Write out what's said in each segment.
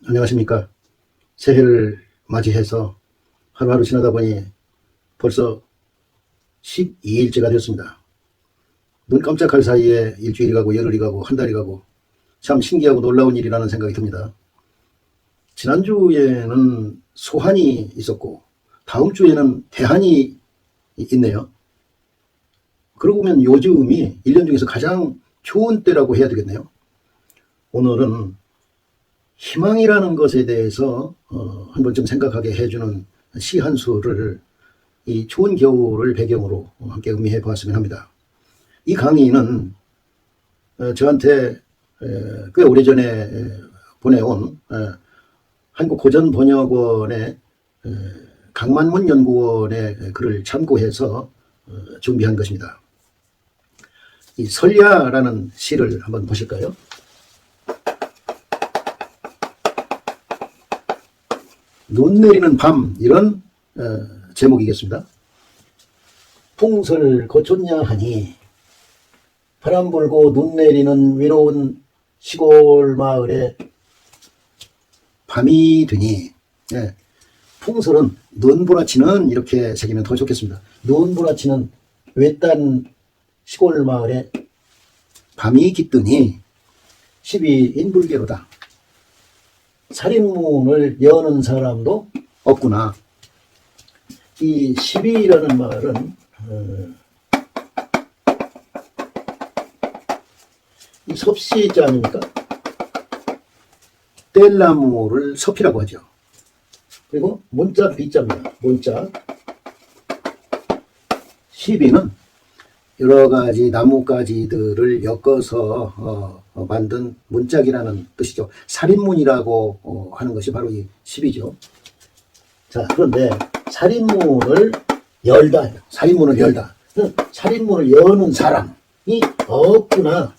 안녕하십니까. 새해를 맞이해서 하루하루 지나다 보니 벌써 12일째가 되었습니다. 눈 깜짝할 사이에 일주일이 가고 열흘이 가고 한 달이 가고 참 신기하고 놀라운 일이라는 생각이 듭니다. 지난주에는 소한이 있었고 다음 주에는 대한이 있네요. 그러고 보면 요즘이 1년 중에서 가장 좋은 때라고 해야 되겠네요. 오늘은 희망이라는 것에 대해서 한 번쯤 생각하게 해주는 시 한 수를 이 추운 겨울을 배경으로 함께 음미해 보았으면 합니다. 이 강의는 저한테 꽤 오래전에 보내온 한국고전번역원의 강만문 연구원의 글을 참고해서 준비한 것입니다. 이 설야라는 시를 한번 보실까요? 눈 내리는 밤, 이런 제목이겠습니다. 풍설 거쳤냐 하니 바람 불고 눈 내리는 외로운 시골 마을에 밤이 되니, 풍설은 눈부라치는, 이렇게 새기면 더 좋겠습니다. 눈부라치는 외딴 시골 마을에 밤이 깃드니 12인불개로다. 살인문을 여는 사람도 없구나. 이 12라는 말은 이 섭씨자 아닙니까? 뗄나무를 섭이라고 하죠. 그리고 문자 비자입니다. 문자. 12는 여러 가지 나뭇가지들을 엮어서 만든 문짝이라는 뜻이죠. 살인문이라고 하는 것이 바로 이 10이죠. 자, 그런데 살인문을 열다. 살인문을 열다. 살인문을 여는 사람이 없구나.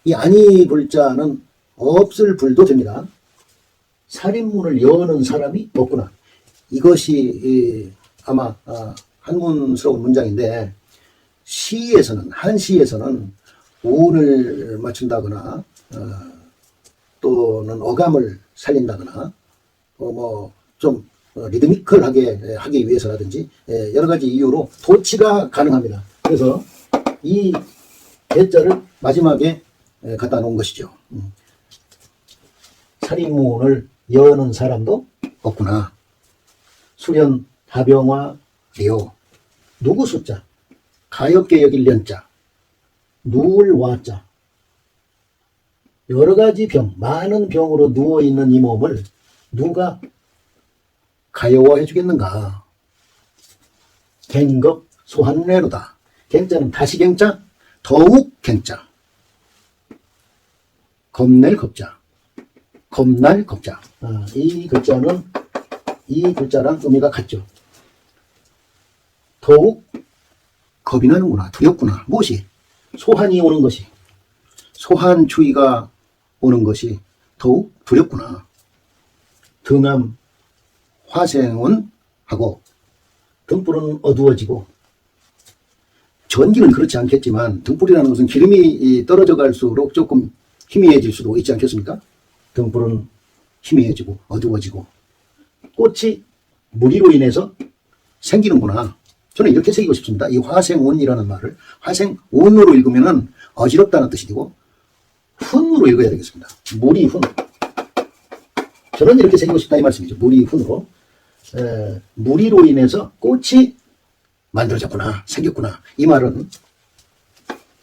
이 아니 불자는 없을 불도 됩니다. 살인문을 여는 사람이 없구나. 이것이 아마 한문스러운 문장인데, 시에서는, 한시에서는 운을 맞춘다거나 또는 어감을 살린다거나 좀 리드미컬하게 하기 위해서라든지 여러 가지 이유로 도치가 가능합니다. 그래서 이 대자를 마지막에 갖다 놓은 것이죠. 살인문을 여는 사람도 없구나. 수련 다병화 리오. 누구 숫자, 가엾게 여길 년자, 누울 와자. 여러 가지 병, 많은 병으로 누워있는 이 몸을 누가 가여워해 주겠는가. 갱겁 소한뇌로다. 갱자는 다시 갱자, 더욱 갱자, 겁낼 겁자, 겁날 겁자. 이 글자는 이 글자랑 의미가 같죠. 더욱 겁이 나는구나, 두렵구나. 무엇이? 소한이 오는 것이, 소한 추위가 오는 것이 더욱 두렵구나. 등암 화생은 하고 등불은 어두워지고, 전기는 그렇지 않겠지만 등불이라는 것은 기름이 떨어져 갈수록 조금 희미해질 수도 있지 않겠습니까? 등불은 희미해지고 어두워지고, 꽃이 무리로 인해서 생기는구나. 저는 이렇게 새기고 싶습니다. 이 화생운이라는 말을 화생운으로 읽으면은 어지럽다는 뜻이고, 훈으로 읽어야 되겠습니다. 무리훈. 저는 이렇게 새기고 싶다 이 말씀이죠. 무리훈으로. 무리로 인해서 꽃이 만들어졌구나, 생겼구나. 이 말은,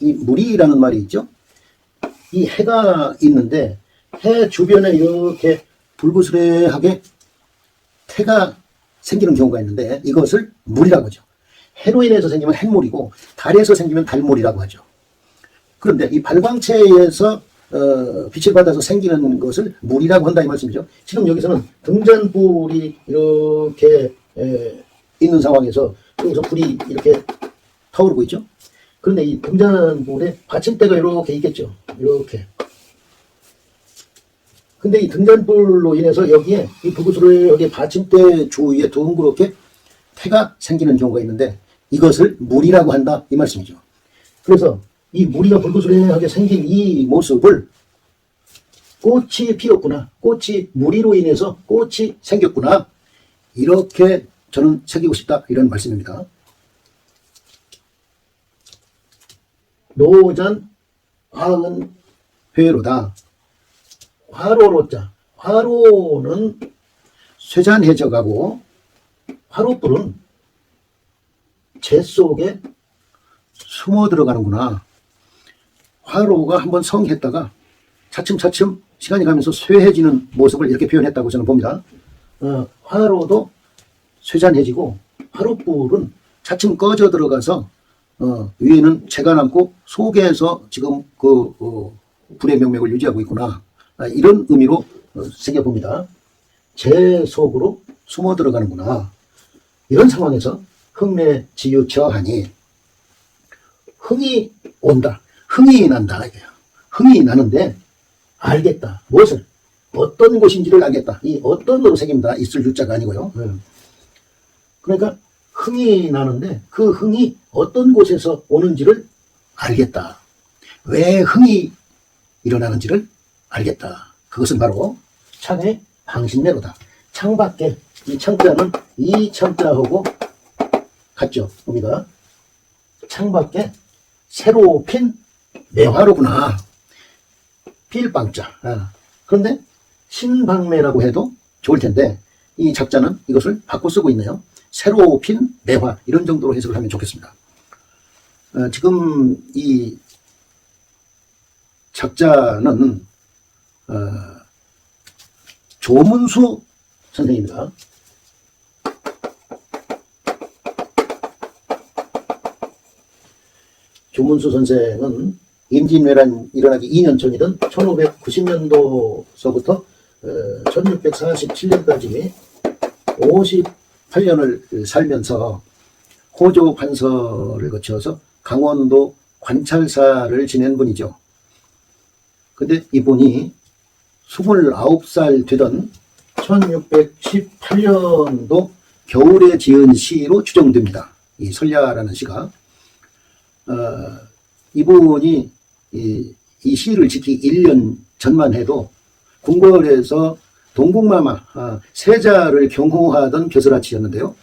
이 무리라는 말이 있죠. 이 해가 있는데 해 주변에 이렇게 불그스레하게 태가 생기는 경우가 있는데, 이것을 물이라고 하죠. 해로 인해서 생기면 햇물이고 달에서 생기면 달물이라고 하죠. 그런데 이 발광체에서 빛을 받아서 생기는 것을 물이라고 한다 이 말씀이죠. 지금 여기서는 등잔불이 이렇게 있는 상황에서 여기서 불이 이렇게 타오르고 있죠. 그런데 이 등잔불에 받침대가 이렇게 있겠죠. 이렇게. 근데 이 등잔불로 인해서 여기에 이 불구슬을 여기 받침대 주위에 둥그렇게 태가 생기는 경우가 있는데, 이것을 물이라고 한다 이 말씀이죠. 그래서 이 무리가 불구슬하게 생긴 이 모습을 꽃이 피었구나. 꽃이 무리로 인해서 꽃이 생겼구나. 이렇게 저는 새기고 싶다. 이런 말씀입니다. 노전 화은 회로다. 화로로자. 화로는 쇠잔해져가고 화로불은 재 속에 숨어 들어가는구나. 화로가 한번 성했다가 차츰차츰 시간이 가면서 쇠해지는 모습을 이렇게 표현했다고 저는 봅니다. 화로도 쇠잔해지고 화로불은 차츰 꺼져 들어가서 위에는 재가 남고 속에서 지금 그 불의 명맥을 유지하고 있구나. 이런 의미로 새겨봅니다. 재 속으로 숨어 들어가는구나. 이런 상황에서 흥내지유저하니 흥이 온다. 흥이 난다. 흥이 나는데 알겠다. 무엇을? 어떤 곳인지를 알겠다. 이 어떤으로 새깁니다. 있을 유자가 아니고요. 그러니까 흥이 나는데 그 흥이 어떤 곳에서 오는지를 알겠다. 왜 흥이 일어나는지를 알겠다. 그것은 바로 창의 방신내로다. 창밖에 이 창자는 이 창자하고 같죠. 의미가 창밖에 새로 핀 매화로구나. 필방자. 그런데 신방매라고 해도 좋을 텐데 이 작자는 이것을 바꿔 쓰고 있네요. 새로 핀 매화 이런 정도로 해석을 하면 좋겠습니다. 지금 이 작자는 조문수 선생입니다. 조문수 선생은 임진왜란 일어나기 2년 전이던 1590년도서부터 1647년까지 58년을 살면서 호조 판서를 거쳐서 강원도 관찰사를 지낸 분이죠. 근데 이분이 29살 되던 1618년도 겨울에 지은 시로 추정됩니다. 이 설야라는 시가. 이분이 이 시를 짓기 1년 전만 해도 궁궐에서 동국마마 세자를 경호하던 벼슬아치였는데요.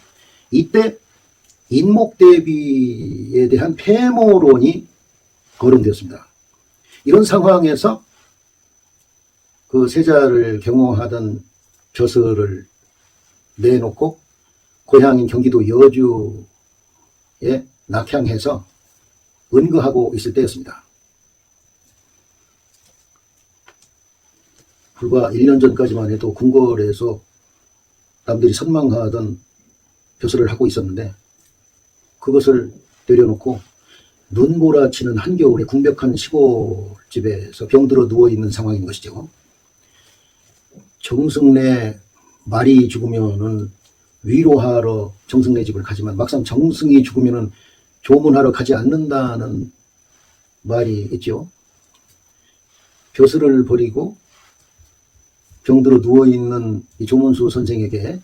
이때 인목대비에 대한 폐모론이 거론되었습니다. 이런 상황에서 그 세자를 경호하던 벼슬을 내놓고 고향인 경기도 여주에 낙향해서 은거하고 있을 때였습니다. 불과 1년 전까지만 해도 궁궐에서 남들이 선망하던 벼슬을 하고 있었는데 그것을 내려놓고 눈몰아치는 한겨울에 궁벽한 시골집에서 병들어 누워있는 상황인 것이죠. 정승래 말이 죽으면은 위로하러 정승래 집을 가지만 막상 정승이 죽으면은 조문하러 가지 않는다는 말이 있죠. 벼슬을 버리고 병들어 누워있는 이 조문수 선생에게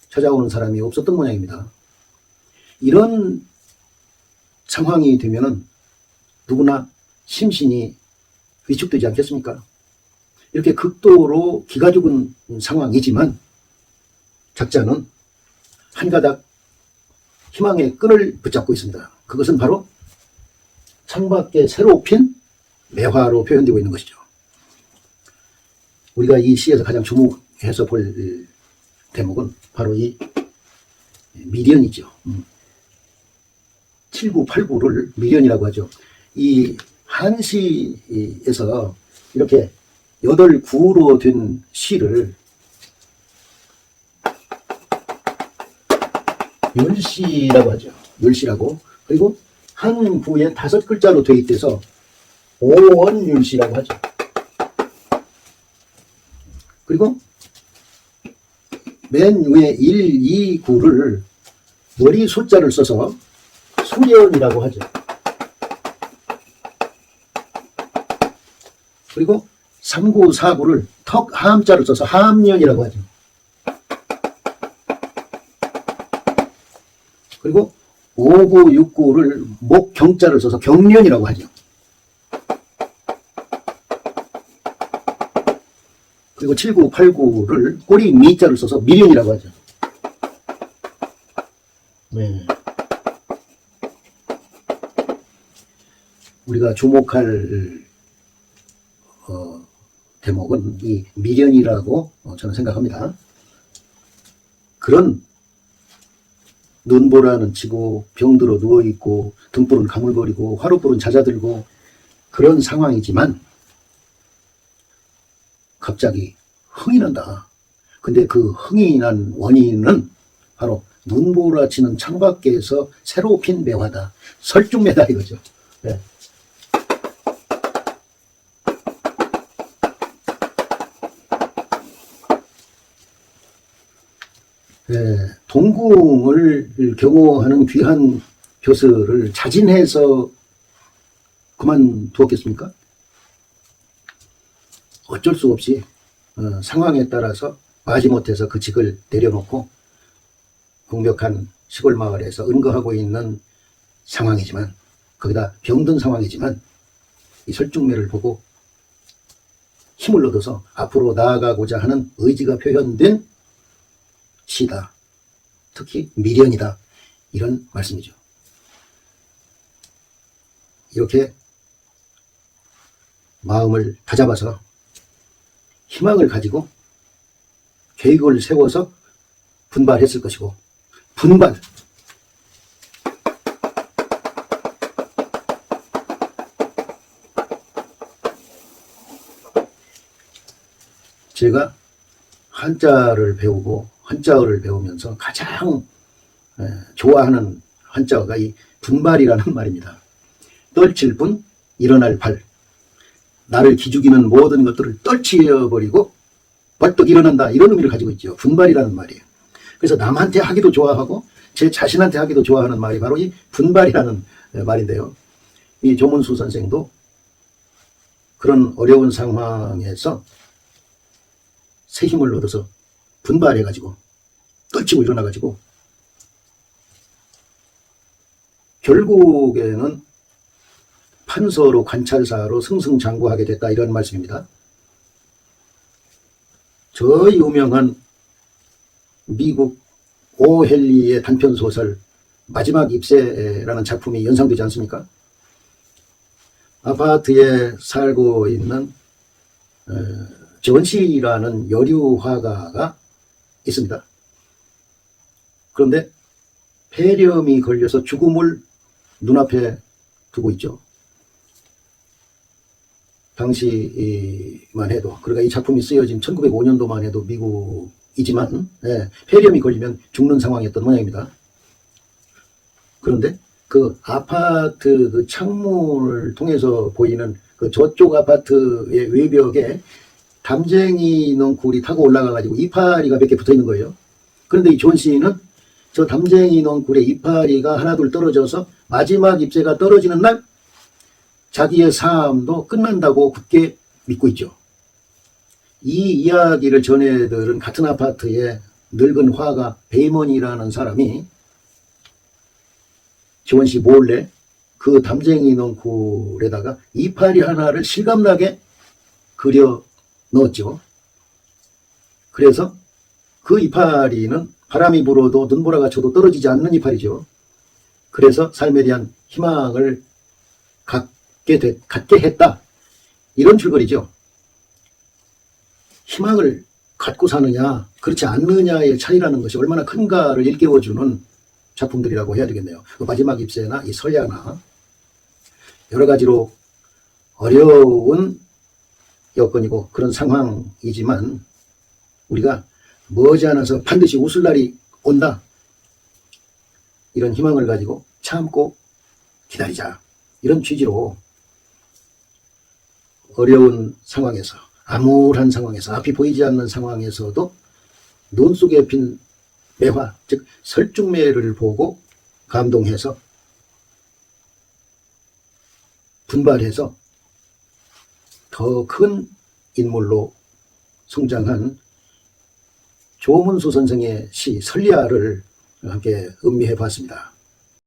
찾아오는 사람이 없었던 모양입니다. 이런 상황이 되면은 누구나 심신이 위축되지 않겠습니까? 이렇게 극도로 기가 죽은 상황이지만 작자는 한 가닥 희망의 끈을 붙잡고 있습니다. 그것은 바로 창밖에 새로 핀 매화로 표현되고 있는 것이죠. 우리가 이 시에서 가장 주목해서 볼 대목은 바로 이 미련이죠. 7989를 미련이라고 하죠. 이 한시에서 이렇게 8구로 된 시를 율시라고 하죠. 율시라고. 그리고 한 구에 5글자로 되어 있대서 오원율시라고 하죠. 그리고 맨 위에 1, 2, 9를 머리 숫자를 써서 수련이라고 하죠. 그리고 3, 9, 4, 9를 턱 함자를 써서 함년이라고 하죠. 그리고 5, 9, 6, 9를 목 경자를 써서 경련이라고 하죠. 그리고 7989를 꼬리 미자를 써서 미련이라고 하죠. 네. 우리가 주목할 대목은 이 미련이라고 저는 생각합니다. 그런 눈보라는 치고 병들어 누워있고 등불은 가물거리고 화롯불은 잦아들고 그런 상황이지만 갑자기 흥이 난다. 근데 그 흥이 난 원인은 바로 눈보라 치는 창밖에서 새로 핀 매화다. 설중매다 이거죠. 네. 동궁을 경호하는 귀한 벼슬을 자진해서 그만두었겠습니까? 어쩔 수 없이 상황에 따라서 마지못해서 그 직을 내려놓고 공벽한 시골 마을에서 은거하고 있는 상황이지만, 거기다 병든 상황이지만 이 설중매를 보고 힘을 얻어서 앞으로 나아가고자 하는 의지가 표현된 시다. 특히 미련이다. 이런 말씀이죠. 이렇게 마음을 다잡아서 희망을 가지고 계획을 세워서 분발했을 것이고, 분발. 제가 한자를 배우고 한자어를 배우면서 가장 좋아하는 한자어가 이 분발이라는 말입니다. 떨칠 분, 일어날 발. 나를 기죽이는 모든 것들을 떨치어버리고 벌떡 일어난다. 이런 의미를 가지고 있죠. 분발이라는 말이에요. 그래서 남한테 하기도 좋아하고 제 자신한테 하기도 좋아하는 말이 바로 이 분발이라는 말인데요. 이 조문수 선생도 그런 어려운 상황에서 새 힘을 얻어서 분발해가지고 떨치고 일어나가지고 결국에는 판서로 관찰사로 승승장구하게 됐다. 이런 말씀입니다. 저 유명한 미국 오헨리의 단편소설 마지막 입새라는 작품이 연상되지 않습니까? 아파트에 살고 있는 전시라는 여류 화가가 있습니다. 그런데 폐렴이 걸려서 죽음을 눈앞에 두고 있죠. 당시만 해도, 그러니까 이 작품이 쓰여진 1905년도만 해도 미국이지만 폐렴이 걸리면 죽는 상황이었던 모양입니다. 그런데 그 아파트 그 창문을 통해서 보이는 그 저쪽 아파트의 외벽에 담쟁이 넝쿨이 타고 올라가가지고 이파리가 몇 개 붙어 있는 거예요. 그런데 이 존 씨는 저 담쟁이 넝쿨의 이파리가 하나둘 떨어져서 마지막 잎새가 떨어지는 날 자기의 삶도 끝난다고 굳게 믿고 있죠. 이 이야기를 전해들은 같은 아파트의 늙은 화가 베이먼이라는 사람이 지원 씨 몰래 그 담쟁이 넝쿨에다가 이파리 하나를 실감나게 그려 넣었죠. 그래서 그 이파리는 바람이 불어도 눈보라가 쳐도 떨어지지 않는 이파리죠. 그래서 삶에 대한 희망을 갖게 했다. 이런 줄거리죠. 희망을 갖고 사느냐 그렇지 않느냐의 차이라는 것이 얼마나 큰가를 일깨워주는 작품들이라고 해야 되겠네요. 마지막 잎새나 이 서야나 여러 가지로 어려운 여건이고 그런 상황이지만 우리가 머지않아서 반드시 웃을 날이 온다. 이런 희망을 가지고 참고 기다리자. 이런 취지로 어려운 상황에서, 암울한 상황에서, 앞이 보이지 않는 상황에서도 눈 속에 핀 매화, 즉 설중매를 보고 감동해서 분발해서 더 큰 인물로 성장한 조문수 선생의 시 설리아를 함께 음미해 봤습니다.